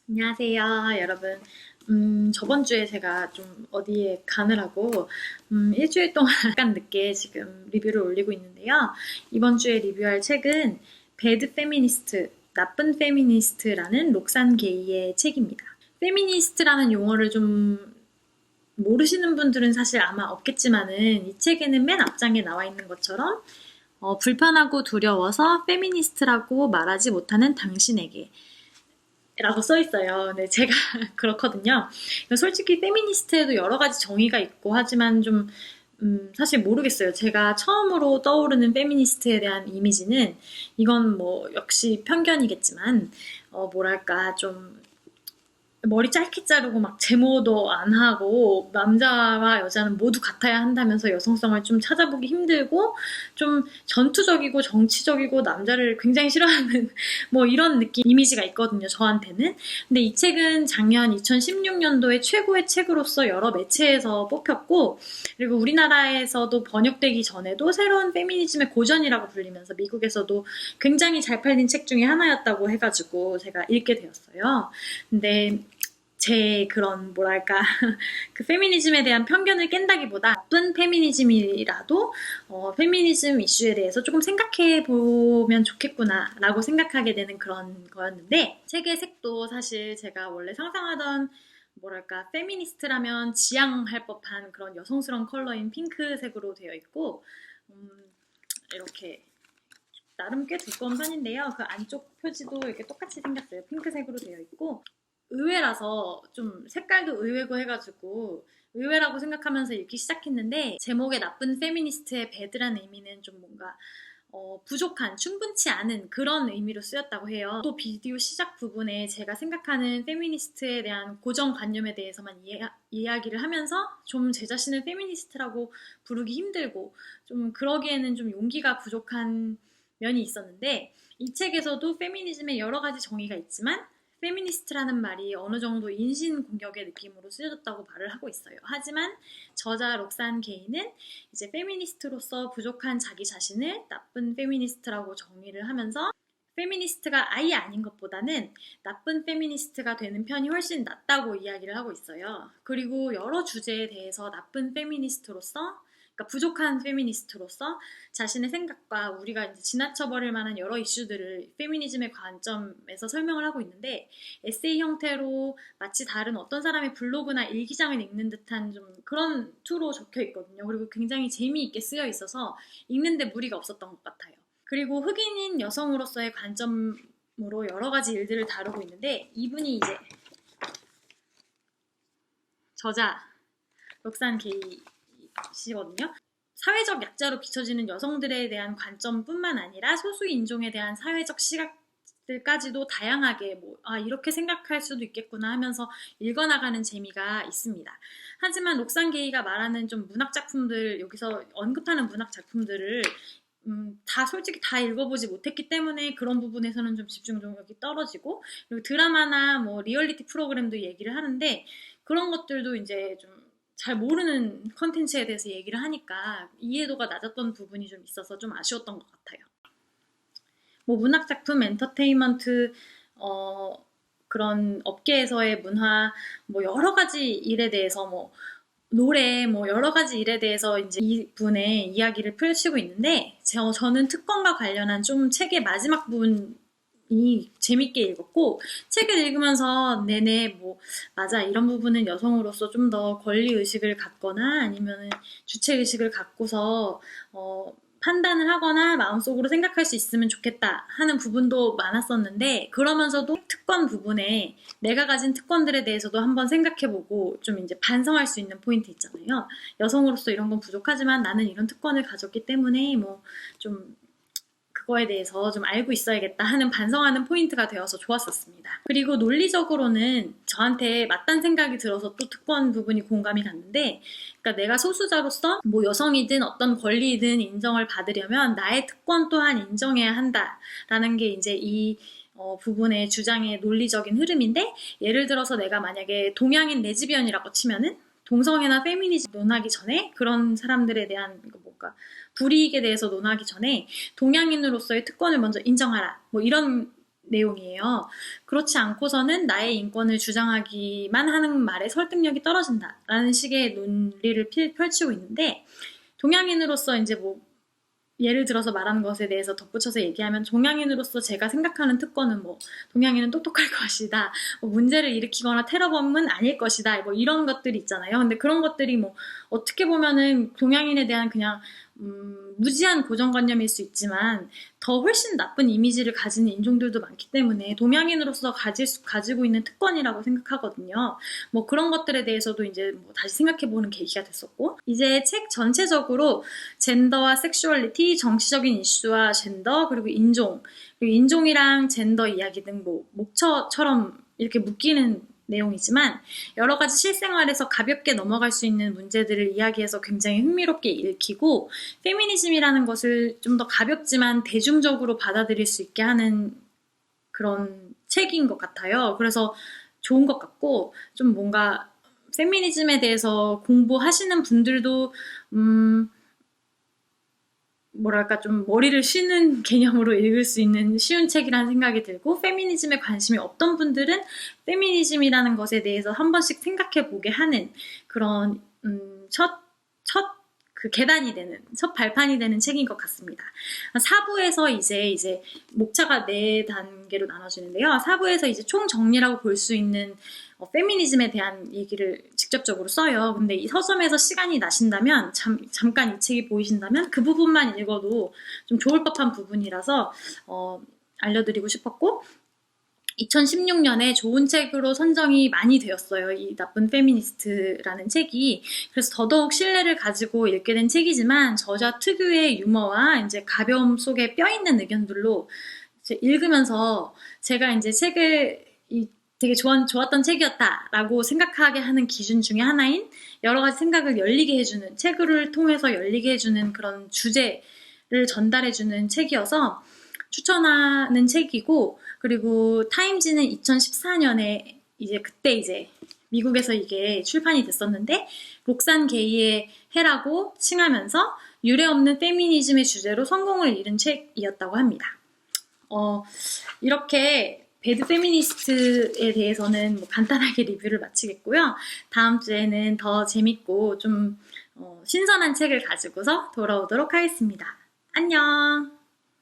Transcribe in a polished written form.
안녕하세요, 여러분. 저번 주에 제가 좀 어디에 가느라고 일주일 동안 약간 늦게 지금 리뷰를 올리고 있는데요. 이번 주에 리뷰할 책은 배드 페미니스트, 나쁜 페미니스트라는 록산 게이의 책입니다. 페미니스트라는 용어를 좀 모르시는 분들은 사실 아마 없겠지만은 이 책에는 맨 앞장에 나와 있는 것처럼 불편하고 두려워서 페미니스트라고 말하지 못하는 당신에게 라고 써 있어요. 네, 제가 그렇거든요. 솔직히 페미니스트에도 여러 가지 정의가 있고 하지만 좀 사실 모르겠어요. 제가 처음으로 떠오르는 페미니스트에 대한 이미지는 이건 뭐 역시 편견이겠지만 뭐랄까 좀 머리 짧게 자르고 막 제모도 안 하고 남자와 여자는 모두 같아야 한다면서 여성성을 좀 찾아보기 힘들고 좀 전투적이고 정치적이고 남자를 굉장히 싫어하는 뭐 이런 느낌 이미지가 있거든요, 저한테는. 근데 이 책은 작년 2016년도에 최고의 책으로서 여러 매체에서 뽑혔고, 그리고 우리나라에서도 번역되기 전에도 새로운 페미니즘의 고전이라고 불리면서 미국에서도 굉장히 잘 팔린 책 중에 하나였다고 해가지고 제가 읽게 되었어요. 근데 제 그런 뭐랄까 그 페미니즘에 대한 편견을 깬다기보다 나쁜 페미니즘이라도 페미니즘 이슈에 대해서 조금 생각해 보면 좋겠구나 라고 생각하게 되는 그런 거였는데, 책의 색도 사실 제가 원래 상상하던 뭐랄까 페미니스트라면 지향할 법한 그런 여성스러운 컬러인 핑크색으로 되어 있고, 이렇게 나름 꽤 두꺼운 편인데요. 그 안쪽 표지도 이렇게 똑같이 생겼어요. 핑크색으로 되어 있고, 의외라서 좀 색깔도 의외고 해가지고 의외라고 생각하면서 읽기 시작했는데, 제목에 나쁜 페미니스트의 배드라는 의미는 좀 뭔가 부족한, 충분치 않은 그런 의미로 쓰였다고 해요. 또 비디오 시작 부분에 제가 생각하는 페미니스트에 대한 고정관념에 대해서만 이야기를 하면서 좀 제 자신을 페미니스트라고 부르기 힘들고 좀 그러기에는 좀 용기가 부족한 면이 있었는데, 이 책에서도 페미니즘의 여러 가지 정의가 있지만 페미니스트라는 말이 어느 정도 인신공격의 느낌으로 쓰여졌다고 말을 하고 있어요. 하지만 저자 록산 게이는 이제 페미니스트로서 부족한 자기 자신을 나쁜 페미니스트라고 정의를 하면서 페미니스트가 아예 아닌 것보다는 나쁜 페미니스트가 되는 편이 훨씬 낫다고 이야기를 하고 있어요. 그리고 여러 주제에 대해서 나쁜 페미니스트로서, 그러니까 부족한 페미니스트로서 자신의 생각과 우리가 이제 지나쳐버릴 만한 여러 이슈들을 페미니즘의 관점에서 설명을 하고 있는데, 에세이 형태로 마치 다른 어떤 사람의 블로그나 일기장을 읽는 듯한 좀 그런 투로 적혀 있거든요. 그리고 굉장히 재미있게 쓰여 있어서 읽는데 무리가 없었던 것 같아요. 그리고 흑인인 여성으로서의 관점으로 여러 가지 일들을 다루고 있는데, 이분이 이제 저자 록산 게이시거든요. 사회적 약자로 비춰지는 여성들에 대한 관점뿐만 아니라 소수 인종에 대한 사회적 시각들까지도 다양하게 이렇게 생각할 수도 있겠구나 하면서 읽어나가는 재미가 있습니다. 하지만 록산 게이가 말하는 좀 문학 작품들, 여기서 언급하는 문학 작품들을 다 솔직히 다 읽어보지 못했기 때문에 그런 부분에서는 좀 집중력이 떨어지고, 그리고 드라마나 뭐 리얼리티 프로그램도 얘기를 하는데 그런 것들도 이제 좀 잘 모르는 컨텐츠에 대해서 얘기를 하니까 이해도가 낮았던 부분이 좀 있어서 좀 아쉬웠던 것 같아요. 뭐 문학작품, 엔터테인먼트, 그런 업계에서의 문화, 뭐 여러 가지 일에 대해서 뭐 노래, 뭐 여러 가지 일에 대해서 이제 이분의 이야기를 펼치고 있는데, 저는 특권과 관련한 좀 책의 마지막 부분이 재밌게 읽었고, 책을 읽으면서 내내 뭐 맞아, 이런 부분은 여성으로서 좀 더 권리의식을 갖거나 아니면은 주체의식을 갖고서 판단을 하거나 마음속으로 생각할 수 있으면 좋겠다 하는 부분도 많았었는데, 그러면서도 특권 부분에 내가 가진 특권들에 대해서도 한번 생각해보고 좀 이제 반성할 수 있는 포인트 있잖아요. 여성으로서 이런 건 부족하지만 나는 이런 특권을 가졌기 때문에 뭐 좀 그거에 대해서 좀 알고 있어야겠다 하는 반성하는 포인트가 되어서 좋았었습니다. 그리고 논리적으로는 저한테 맞다는 생각이 들어서 또 특권 부분이 공감이 갔는데, 그러니까 내가 소수자로서 뭐 여성이든 어떤 권리이든 인정을 받으려면 나의 특권 또한 인정해야 한다라는 게 이제 이 부분의 주장의 논리적인 흐름인데, 예를 들어서 내가 만약에 동양인 레즈비언이라고 치면은 동성애나 페미니즘 논하기 전에, 그런 사람들에 대한 뭔가 불이익에 대해서 논하기 전에 동양인으로서의 특권을 먼저 인정하라, 뭐 이런 내용이에요. 그렇지 않고서는 나의 인권을 주장하기만 하는 말에 설득력이 떨어진다라는 식의 논리를 펼치고 있는데, 동양인으로서 이제 뭐 예를 들어서 말하는 것에 대해서 덧붙여서 얘기하면, 동양인으로서 제가 생각하는 특권은 뭐 동양인은 똑똑할 것이다, 뭐 문제를 일으키거나 테러범은 아닐 것이다, 뭐 이런 것들이 있잖아요. 근데 그런 것들이 뭐 어떻게 보면은 동양인에 대한 그냥 무지한 고정관념일 수 있지만, 더 훨씬 나쁜 이미지를 가지는 인종들도 많기 때문에 동양인으로서 가지고 있는 특권이라고 생각하거든요. 뭐 그런 것들에 대해서도 이제 뭐 다시 생각해보는 계기가 됐었고, 이제 책 전체적으로 젠더와 섹슈얼리티, 정치적인 이슈와 젠더, 그리고 인종, 그리고 인종이랑 젠더 이야기 등 뭐 목처럼 이렇게 묶이는 내용이지만, 여러 가지 실생활에서 가볍게 넘어갈 수 있는 문제들을 이야기해서 굉장히 흥미롭게 읽히고, 페미니즘이라는 것을 좀 더 가볍지만 대중적으로 받아들일 수 있게 하는 그런 책인 것 같아요. 그래서 좋은 것 같고, 좀 뭔가 페미니즘에 대해서 공부하시는 분들도 뭐랄까 좀 머리를 쉬는 개념으로 읽을 수 있는 쉬운 책이라는 생각이 들고, 페미니즘에 관심이 없던 분들은 페미니즘이라는 것에 대해서 한 번씩 생각해 보게 하는 그런 첫 그 계단이 되는, 첫 발판이 되는 책인 것 같습니다. 4부에서 이제 목차가 4단계로 나눠지는데요. 4부에서 이제 총 정리라고 볼 수 있는 페미니즘에 대한 얘기를 직접적으로 써요. 근데 이 서점에서 시간이 나신다면, 잠깐 이 책이 보이신다면 그 부분만 읽어도 좀 좋을 법한 부분이라서 알려드리고 싶었고, 2016년에 좋은 책으로 선정이 많이 되었어요. 이 나쁜 페미니스트라는 책이. 그래서 더더욱 신뢰를 가지고 읽게 된 책이지만, 저자 특유의 유머와 이제 가벼움 속에 뼈있는 의견들로 이제 읽으면서 제가 이제 책을 되게 좋았던 책이었다라고 생각하게 하는 기준 중에 하나인, 여러 가지 생각을 열리게 해주는, 책을 통해서 열리게 해주는 그런 주제를 전달해주는 책이어서 추천하는 책이고, 그리고 타임지는 2014년에 그때 미국에서 이게 출판이 됐었는데, 록산 게이의 해라고 칭하면서 유례없는 페미니즘의 주제로 성공을 이룬 책이었다고 합니다. 이렇게 배드 페미니스트에 대해서는 뭐 간단하게 리뷰를 마치겠고요. 다음 주에는 더 재밌고 좀 신선한 책을 가지고서 돌아오도록 하겠습니다. 안녕!